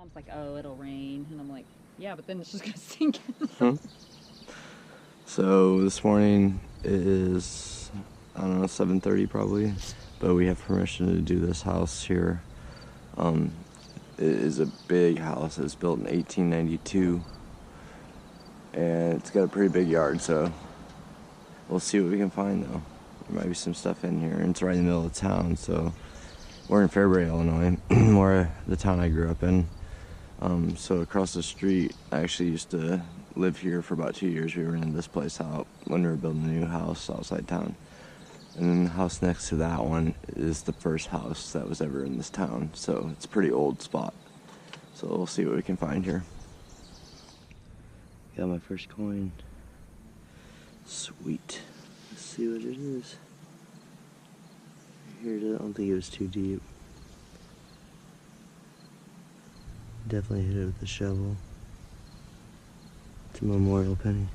Mom's like, oh, it'll rain. And I'm like, yeah, but then it's just going to sink in. Hmm. So this morning is, I don't know, 7:30 probably, but we have permission to do this house here. It is a big house. It's built in 1892, and it's got a pretty big yard, so we'll see what we can find though. There might be some stuff in here, and it's right in the middle of town, so we're in Fairbury, Illinois, where the town I grew up in. So across the street, I actually used to live here for about 2 years. We were in this place out when we were building a new house outside town. And then the house next to that one is the first house that was ever in this town. So it's a pretty old spot. So we'll see what we can find here. Got my first coin. Sweet. Let's see what it is. Here it is. I don't think it was too deep. Definitely hit it with the shovel. It's a memorial penny.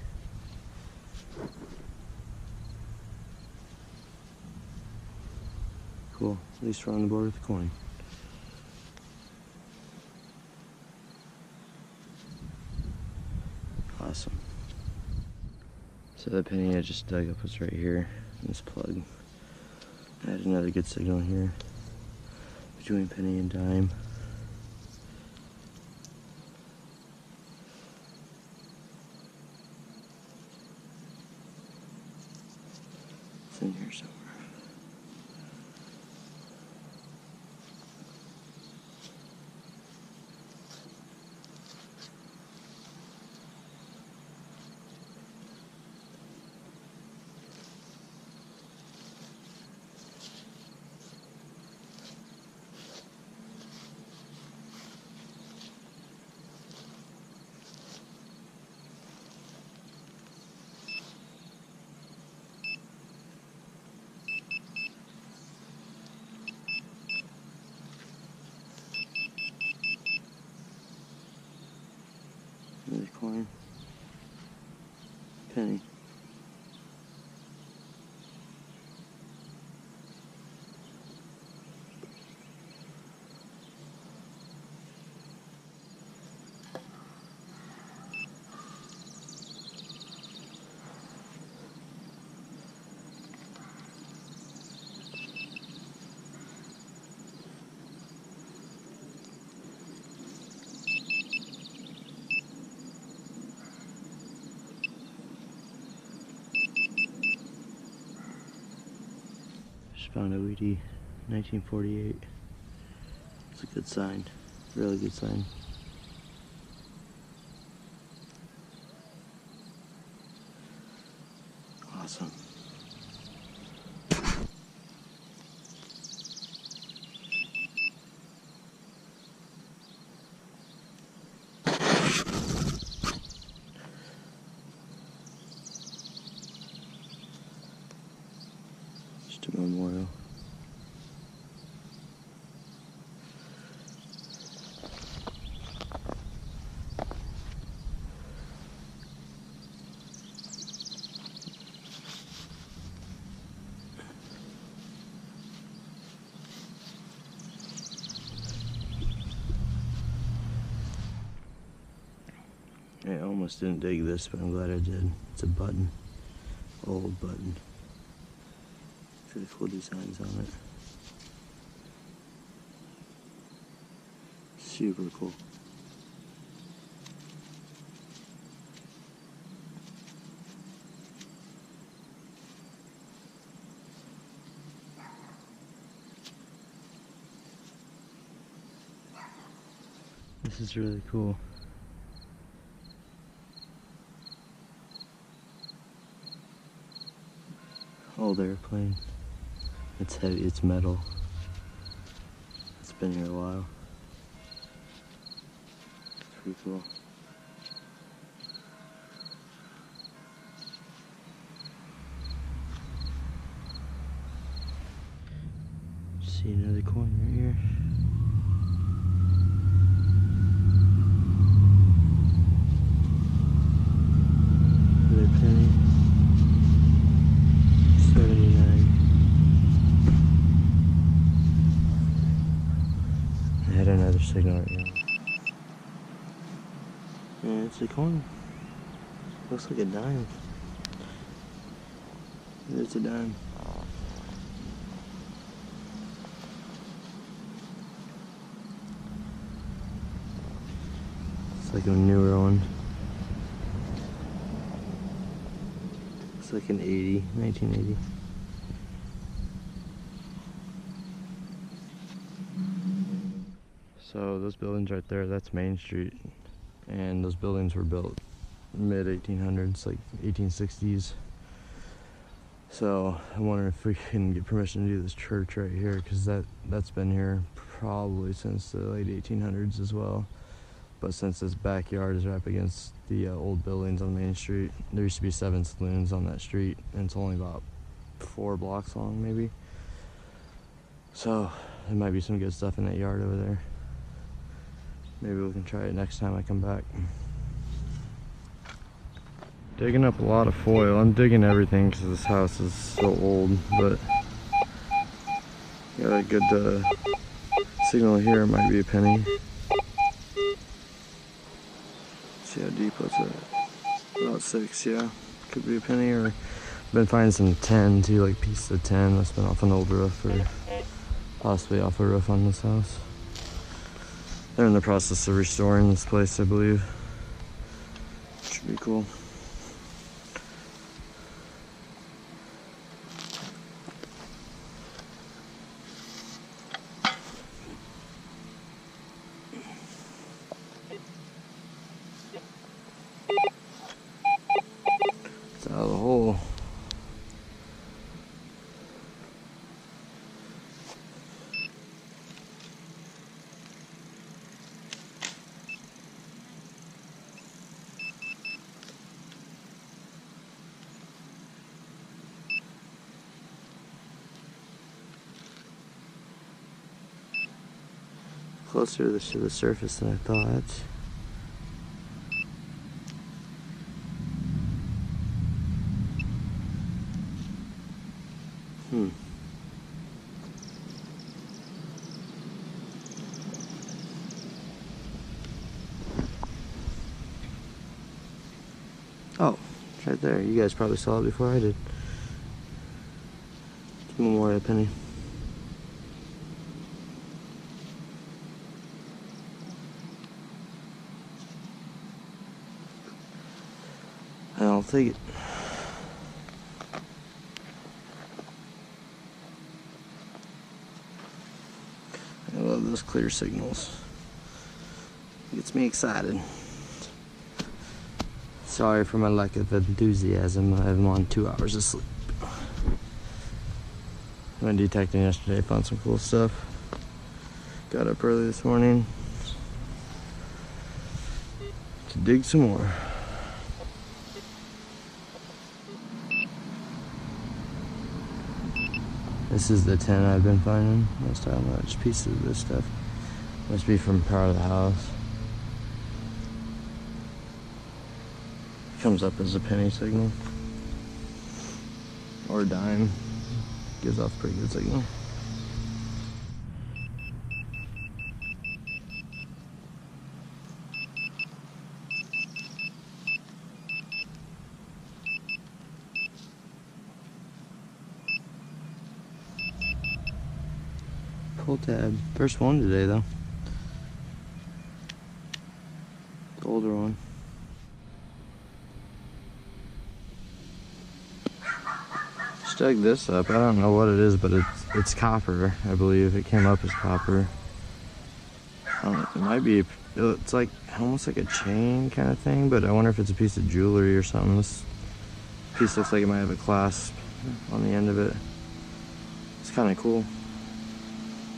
Cool. At least we're on the board with the coin. Awesome. So the penny I just dug up was right here in this plug. I had another good signal here between penny and dime. It's in here somewhere. Another coin. Penny. Just found a Wheatie 1948. It's a good sign. Really good sign. Awesome. Just a memorial. I almost didn't dig this, but I'm glad I did. It's a button. Old button. Really cool designs on it. Super cool. This is really cool. Old airplane. It's heavy, it's metal. It's been here a while. Pretty cool. See another coin right here. Another penny. 79. I had another signal right now. Yeah, it's a coin. Looks like a dime. It's a dime. It's like a newer one. It's like an 1980. So those buildings right there, that's Main Street. And those buildings were built mid 1800s, like 1860s. So I wonder if we can get permission to do this church right here, because that's been here probably since the late 1800s as well. But since this backyard is right up against the old buildings on Main Street, there used to be 7 saloons on that street, and it's only about 4 blocks long, maybe. So there might be some good stuff in that yard over there. Maybe we can try it next time I come back. Digging up a lot of foil. I'm digging everything because this house is so old, but got a good signal here. It might be a penny. See how deep was it? About 6, yeah. Could be a penny, or been finding some 10 too, like pieces of 10 that's been off an old roof, or possibly off a roof on this house. They're in the process of restoring this place, I believe. Should be cool. It's out of the hole. Closer to the surface than I thought. Oh, it's right there. You guys probably saw it before I did. It's one more penny. I'll take it. I love those clear signals. Gets me excited. Sorry for my lack of enthusiasm. I'm on 2 hours of sleep. I went detecting yesterday, found some cool stuff. Got up early this morning to dig some more. This is the 10 I've been finding. Most how much pieces of this stuff. Must be from part of the house. Comes up as a penny signal. Or a dime. Gives off a pretty good signal. Pull tab. First one today though. The older one. Just dug this up. I don't know what it is, but it's copper, I believe. It came up as copper. It might be, it's like almost like a chain kind of thing, but I wonder if it's a piece of jewelry or something. This piece looks like it might have a clasp on the end of it. It's kind of cool.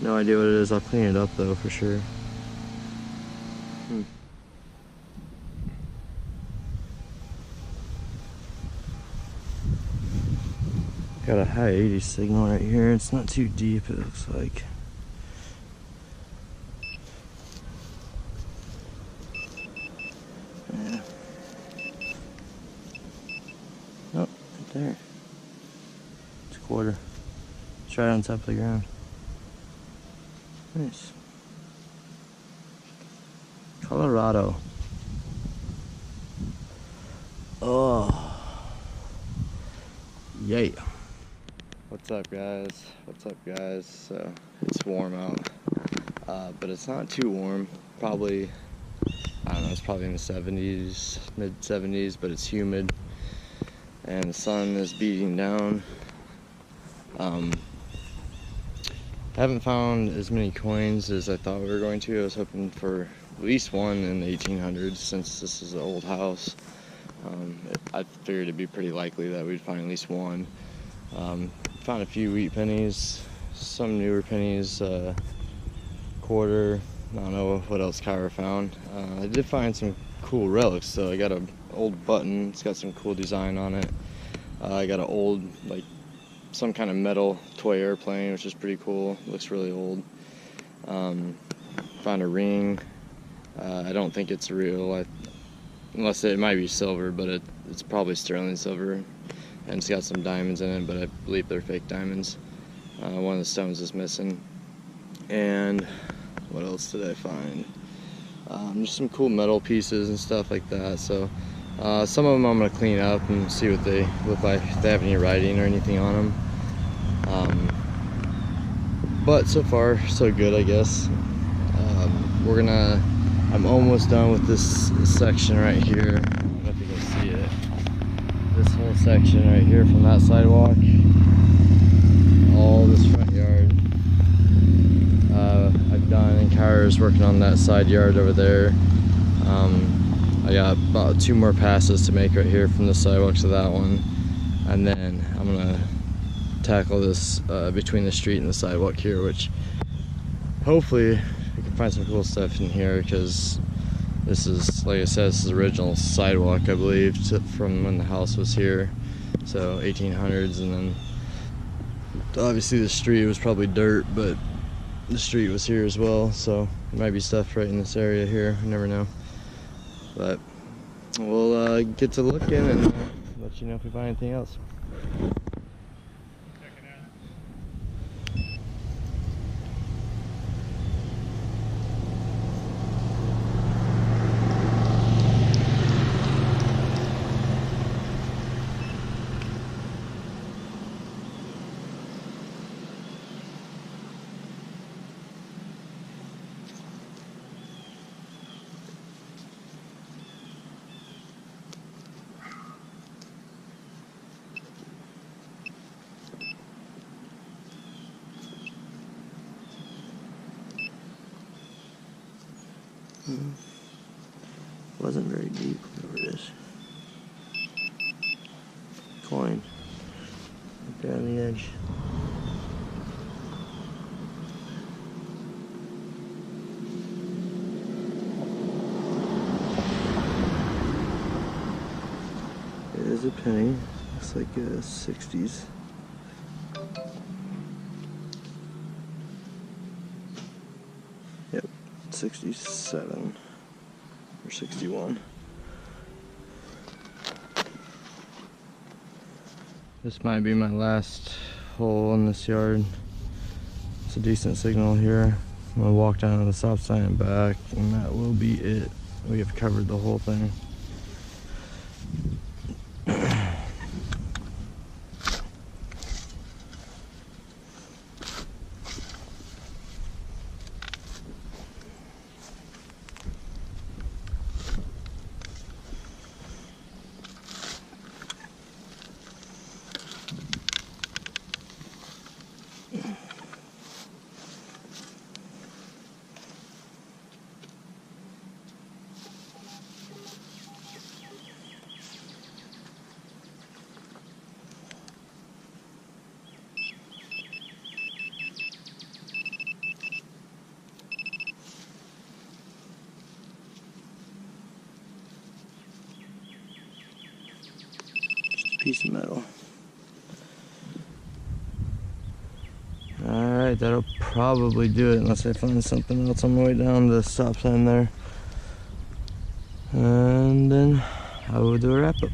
No idea what it is. I'll clean it up though for sure. Got a high 80 signal right here. It's not too deep, it looks like. Yeah. Oh, right there. It's a quarter. It's right on top of the ground. Nice. Colorado. Oh, yay. What's up, guys? What's up, guys? So, it's warm out, but it's not too warm. Probably, I don't know, it's probably in the 70s, mid 70s, but it's humid, and the sun is beating down. I haven't found as many coins as I thought we were going to. I was hoping for at least one in the 1800s, since this is an old house. I figured it'd be pretty likely that we'd find at least one. Found a few wheat pennies, some newer pennies, quarter. I don't know what else Kyra found. I did find some cool relics, so I got an old button. It's got some cool design on it. I got an old, like, some kind of metal toy airplane, which is pretty cool. Looks really old. Found a ring. I don't think it's real, unless it might be silver, but it's probably sterling silver, and it's got some diamonds in it, but I believe they're fake diamonds. One of the stones is missing. And what else did I find? Just some cool metal pieces and stuff like that. So some of them I'm going to clean up and see what they look like, if they have any writing or anything on them. But so far so good, I guess. I'm almost done with this section right here. I don't know if you can see it. This whole section right here from that sidewalk, all this front yard, I've done, and Kyra's working on that side yard over there. I got about 2 more passes to make right here from the sidewalk to that one, and then I'm gonna tackle this between the street and the sidewalk here, which hopefully we can find some cool stuff in here, because this is, like I said, this is the original sidewalk, I believe, from when the house was here, so 1800s. And then obviously the street was probably dirt, but the street was here as well, so there might be stuff right in this area here. You never know. But we'll get to looking and let you know if we find anything else. Wasn't very deep. Whatever it is. Coin. Right there on the edge. It is a penny. Looks like a 60s. Yep, 67 or 61. This might be my last hole in this yard. It's a decent signal here. I'm gonna walk down to the stop sign and back, and that will be it. We have covered the whole thing. Piece of metal. Alright, that'll probably do it unless I find something else on my way down the stop sign there. And then I will do a wrap up.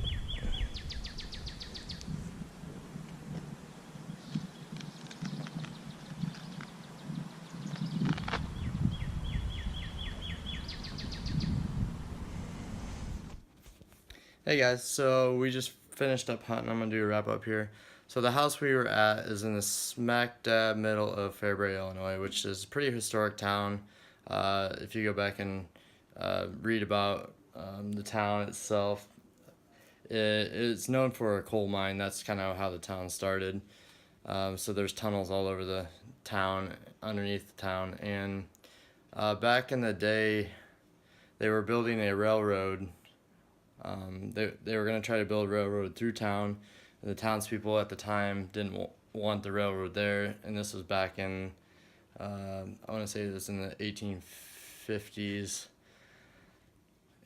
Hey guys, so we just finished up hunting. I'm gonna do a wrap up here. So the house we were at is in the smack dab middle of Fairbury, Illinois, which is a pretty historic town. If you go back and read about the town itself, it's known for a coal mine. That's kind of how the town started. So there's tunnels all over the town, underneath the town, and back in the day, they were building a railroad. They were going to try to build a railroad through town, and the townspeople at the time didn't want the railroad there. And this was back in, I want to say this in the 1850s.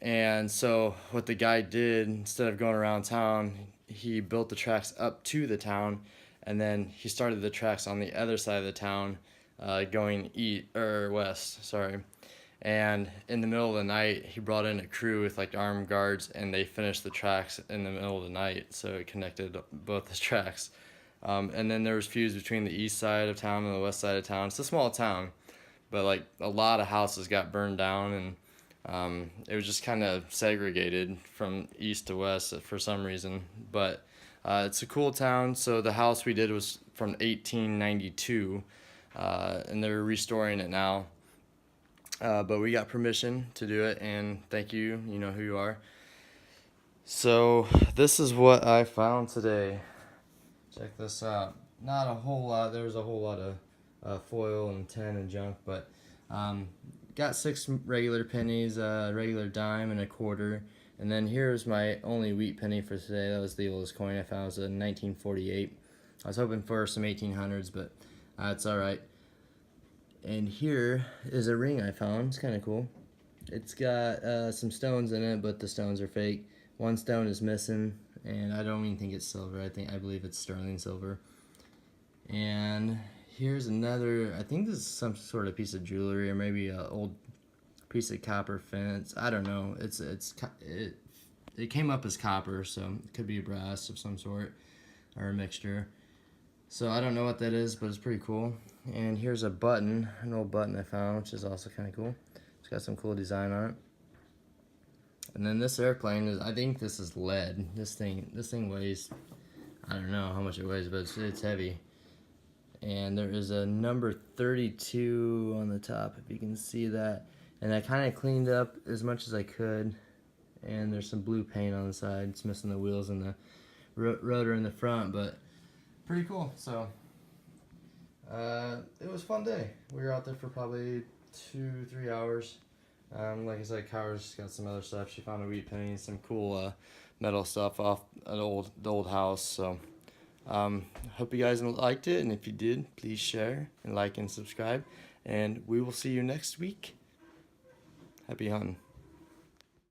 And so what the guy did, instead of going around town, he built the tracks up to the town, and then he started the tracks on the other side of the town, going east or west. Sorry. And in the middle of the night, he brought in a crew with like armed guards, and they finished the tracks in the middle of the night, so it connected both the tracks. And then there was feuds between the east side of town and the west side of town. It's a small town, but like a lot of houses got burned down, and it was just kind of segregated from east to west for some reason. But it's a cool town. So the house we did was from 1892, and they're restoring it now. But we got permission to do it, and thank you. You know who you are. So this is what I found today. Check this out. Not a whole lot. There was a whole lot of foil and tin and junk, but got 6 regular pennies, a regular dime, and a quarter. And then here's my only wheat penny for today. That was the oldest coin I found. It was a 1948. I was hoping for some 1800s, but it's all right. And here is a ring I found. It's kind of cool. It's got some stones in it, but the stones are fake. One stone is missing, and I don't even think it's silver. I believe it's sterling silver. And here's another. I think this is some sort of piece of jewelry, or maybe an old piece of copper fence. I don't know. It came up as copper, so it could be brass of some sort, or a mixture. So I don't know what that is, but it's pretty cool. And here's a button, an old button I found, which is also kind of cool. It's got some cool design on it. And then this airplane is, I think this is lead. This thing weighs, I don't know how much it weighs, but it's heavy. And there is a number 32 on the top, if you can see that. And I kind of cleaned up as much as I could. And there's some blue paint on the side. It's missing the wheels and the rotor in the front, but pretty cool. So it was a fun day. We were out there for probably 2-3 hours. Like I said, Kyra's got some other stuff. She found a wheat penny, some cool metal stuff off the old house. So hope you guys liked it, and if you did, please share and like and subscribe. And we will see you next week. Happy hunting.